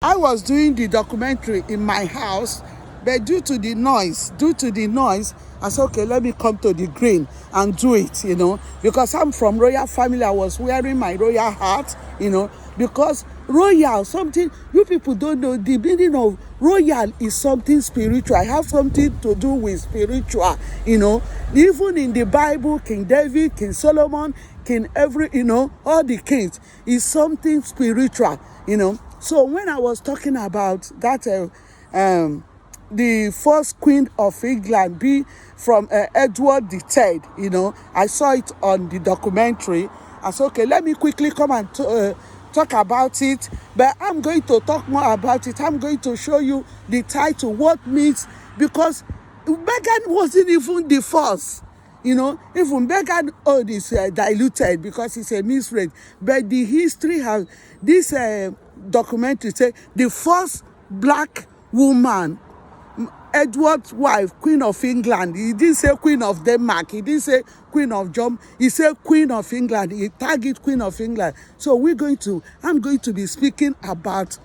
I was doing the documentary in my house, but due to the noise, I said, okay, let me come to the green and do it, because I'm from royal family. I was wearing my royal hat, because royal, something you people don't know, the meaning of royal is something spiritual. I have something to do with spiritual, even in the Bible, King David, King Solomon, all the kings is something spiritual, So when I was talking about that, the first Queen of England be from Edward III, I saw it on the documentary. I said, okay, let me quickly come and talk about it, but I'm going to talk more about it. I'm going to show you the title, what means, because Meghan wasn't even the first. Even Meghan own is diluted because it's a misread. But the history has this documentary say the first black woman, Edward's wife, Queen of England. He didn't say Queen of Denmark. He didn't say Queen of John. He said Queen of England. He tagged it Queen of England. So I'm going to be speaking about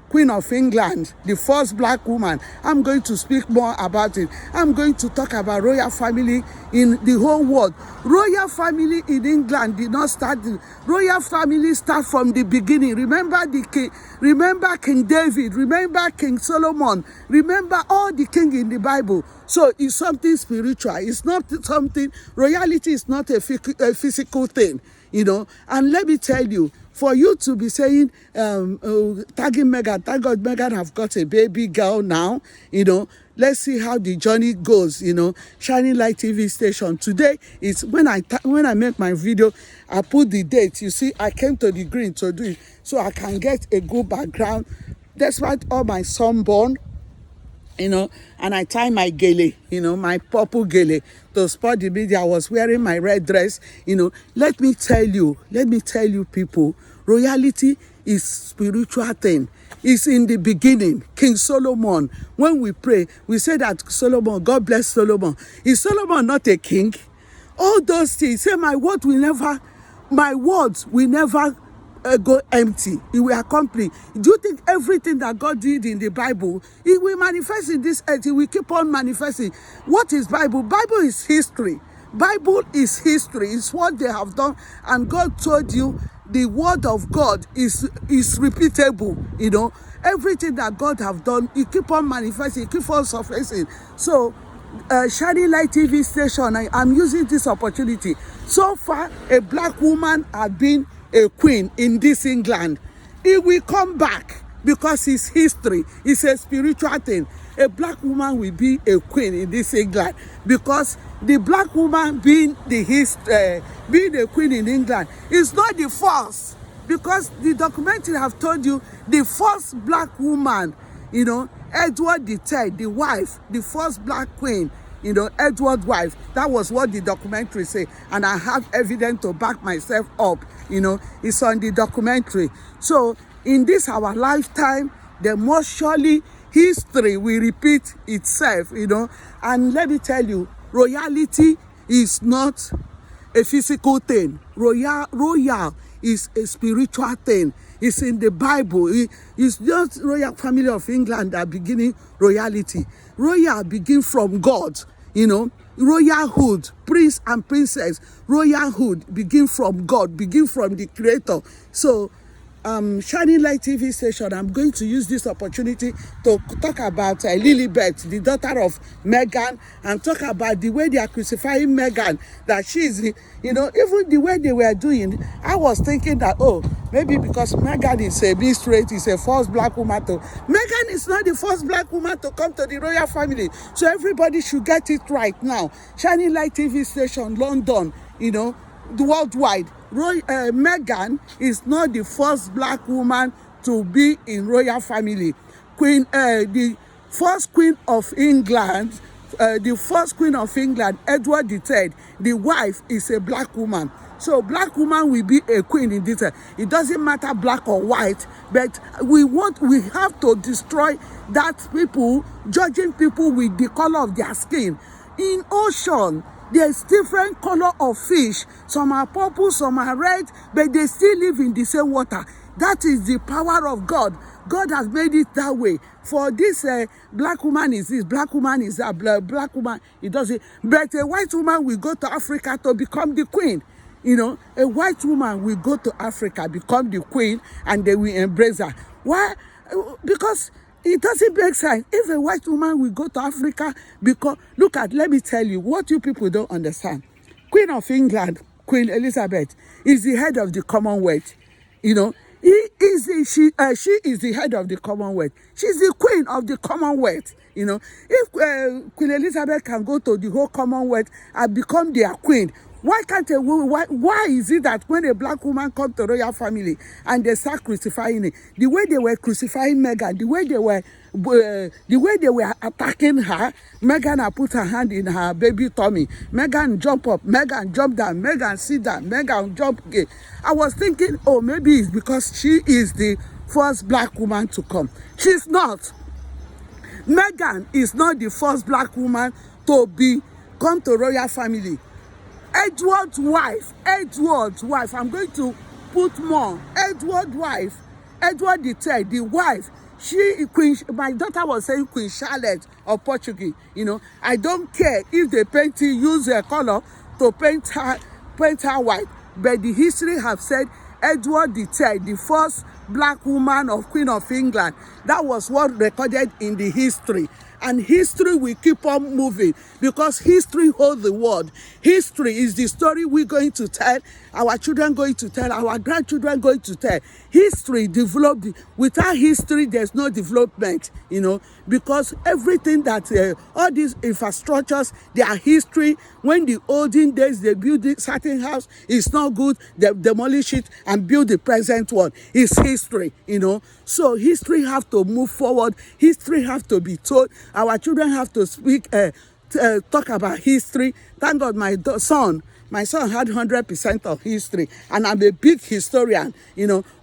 Queen of England, the first black woman. I'm going to speak more about it. I'm going to talk about royal family in the whole world. Royal family in England did not start. The royal family start from the beginning. Remember remember King David, remember King Solomon, remember all the king in the Bible. So it's something spiritual. It's not something, royalty is not a physical thing, And let me tell you, for you to be saying, tagging Meghan, thank God Meghan have got a baby girl now, let's see how the journey goes, Shining Light TV station. Today is when I make my video, I put the date. You see, I came to the green to do it so I can get a good background, despite all my sunburn, and I tie my gele, my purple gele to spot the media. I was wearing my red dress, Let me tell you people, royalty is spiritual thing. It's in the beginning. King Solomon, when we pray, we say that Solomon, God bless Solomon. Is Solomon not a king? All those things, say my words will never go empty. It will accomplish. Do you think everything that God did in the Bible, it will manifest in this earth? It will keep on manifesting. What is Bible? Bible is history. Bible is history. It's what they have done, and God told you the word of God is repeatable. Everything that God have done, it keep on manifesting, it keep on surfacing. So Shining Light TV station, I'm using this opportunity. So far, a black woman has been a queen in this England. It will come back because it's history. It's a spiritual thing. A black woman will be a queen in this England because the black woman being being a queen in England is not the first, because the documentary have told you the first black woman, Edward III, the wife, the first black queen, Edward's wife. That was what the documentary say, and I have evidence to back myself up. It's on the documentary. So in this our lifetime, the most surely history will repeat itself. And let me tell you, royalty is not a physical thing. Royal is a spiritual thing. It's in the Bible. It's just royal family of England that beginning royalty. Royal begin from God, royalhood, prince and princess, royalhood begin from God, begin from the Creator. So Shining Light TV station, I'm going to use this opportunity to talk about Lilibet, the daughter of Meghan, and talk about the way they are crucifying Meghan, that she's, even the way they were doing. I was thinking that, maybe because Meghan is a mistress, is a first black woman Meghan is not the first black woman to come to the royal family. So everybody should get it right now. Shining Light TV station, London, worldwide. Meghan is not the first black woman to be in royal family. The first queen of England, Edward III, the wife is a black woman. So black woman will be a queen in this. It doesn't matter black or white, but we have to destroy that people, judging people with the color of their skin. In ocean, there's different color of fish. Some are purple, some are red, but they still live in the same water. That is the power of God. God has made it that way. For this black woman is this, black woman is that, black woman, it doesn't. But a white woman will go to Africa to become the queen. A white woman will go to Africa, become the queen, and they will embrace her. Why? Because it doesn't make sense. If a white woman will go to Africa, because, let me tell you, what you people don't understand. Queen of England, Queen Elizabeth, is the head of the Commonwealth. She is the head of the Commonwealth. She's the queen of the Commonwealth. If Queen Elizabeth can go to the whole Commonwealth and become their queen, why can't a woman? Why is it that when a black woman comes to royal family and they start crucifying it, the way they were crucifying Meghan, the way they were attacking her, Meghan had put her hand in her baby tummy. Meghan jump up, Meghan jump down, Meghan sit down, Meghan jump again. I was thinking, oh, maybe it's because she is the first black woman to come. She's not. Meghan is not the first black woman to come to royal family. Edward's wife, I'm going to put more. Edward's wife, Edward III, the wife, my daughter was saying Queen Charlotte of Portugal. I don't care if they use a color to paint her white, but the history have said Edward III, the first black woman of Queen of England. That was what recorded in the history. And history will keep on moving because history holds the world. History is the story we're going to tell, our children going to tell, our grandchildren going to tell. History developed. Without history, there's no development, because everything that, all these infrastructures, they are history. When the olden days, they build a certain house, it's not good, they demolish it and build the present one. It's history, So history have to move forward. History have to be told. Our children have to speak, talk about history. Thank God my son had 100% of history, and I'm a big historian.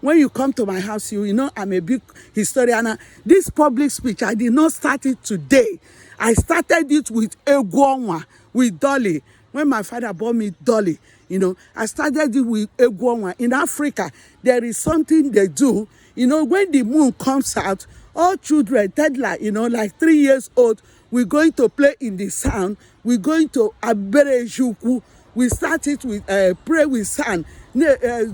When you come to my house, I'm a big historian. This public speech, I did not start it today. I started it with Egwonwa, with Dolly. When my father bought me Dolly, I started it with Egwonwa. In Africa, there is something they do. When the moon comes out, all children, toddler, like 3 years old, we're going to play in the sand. We're going to Aberejuku. We start it with pray with sand.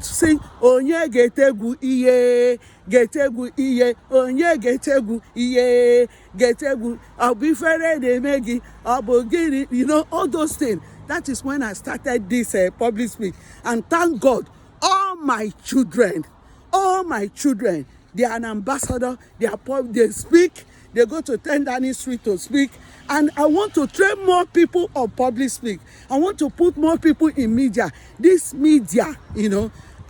Sing onye getegu iye, getegu iye, onye getegu iye, getegu abifere de megi, abogiri, all those things. That is when I started this public speech. And thank God, all my children, they are an ambassador, they speak, they go to 10 Downing Street to speak. And I want to train more people on public speak. I want to put more people in media. This media,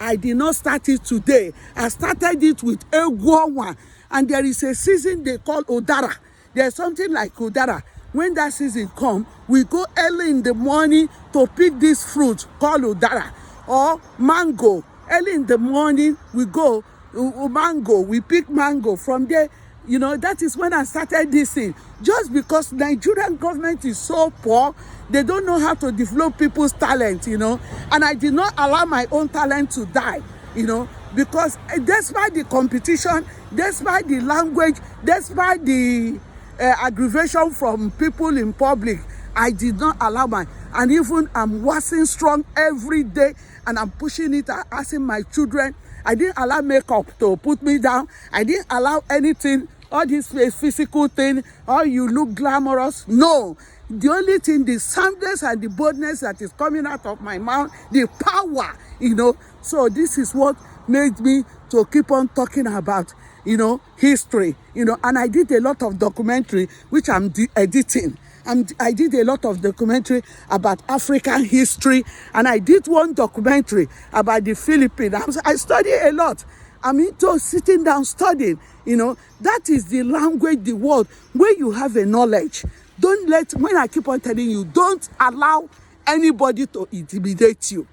I did not start it today. I started it with Egwonwa. And there is a season they call Udara. There's something like Udara. When that season comes, we go early in the morning to pick this fruit called Udara or mango. Early in the morning, we go mango. We pick mango. From there, that is when I started this thing. Just because Nigerian government is so poor, they don't know how to develop people's talent, And I did not allow my own talent to die, because despite the competition, despite the language, despite the aggravation from people in public, I did not allow and even I'm working strong every day, and I'm pushing it, asking my children. I didn't allow makeup to put me down. I didn't allow anything, all this physical thing, you look glamorous. No. The only thing, the soundness and the boldness that is coming out of my mouth, the power, So this is what made me to keep on talking about, history, and I did a lot of documentary, which I'm editing. I did a lot of documentary about African history, and I did one documentary about the Philippines. I study a lot. I'm into sitting down studying. That is the language, the word, where you have a knowledge. When I keep on telling you, don't allow anybody to intimidate you.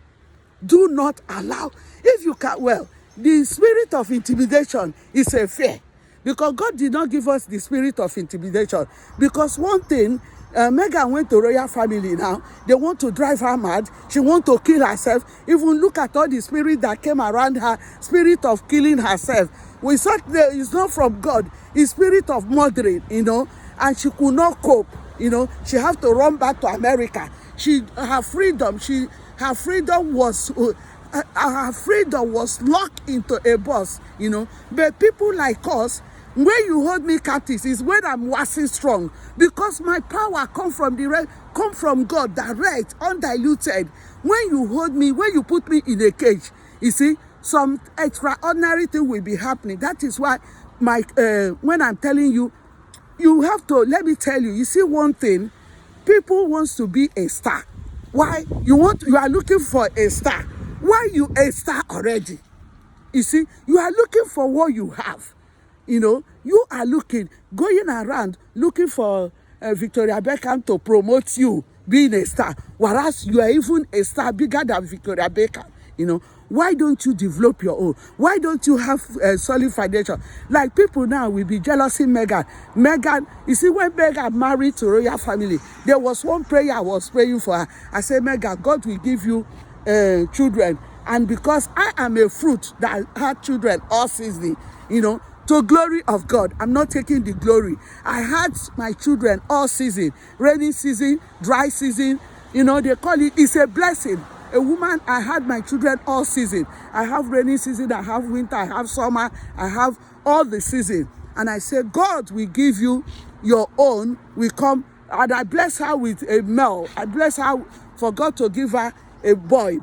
Do not allow. If you can, the spirit of intimidation is a fear. Because God did not give us the spirit of intimidation. Because one thing, Meghan went to royal family now. They want to drive her mad. She want to kill herself. Even look at all the spirit that came around her, spirit of killing herself. We thought that it's not from God. It's spirit of murdering, and she could not cope. She have to run back to America. Her freedom was locked into a bus. But people like us, when you hold me captive, is when I'm waxing strong, because my power come from God, direct, undiluted. When you hold me, when you put me in a cage, you see, some extraordinary thing will be happening. That is why when I'm telling you, you have to, let me tell you, you see one thing, people wants to be a star. Why? You are looking for a star. Why you a star already? You see, you are looking for what you have. You are going around looking for Victoria Beckham to promote you being a star, whereas you are even a star bigger than Victoria Beckham. Why don't you develop your own? Why don't you have a solid foundation? Like, people now will be jealousy Meghan, you see, when Meghan married to royal family, there was one prayer I was praying for her. I said, Meghan, God will give you children, and because I am a fruit that had children all season, to glory of God. I'm not taking the glory. I had my children all season, rainy season, dry season. They call it's a blessing. A woman, I had my children all season. I have rainy season, I have winter, I have summer, I have all the season. And I say, God will give you your own, will come, and I bless her with a male. I bless her for God to give her a boy.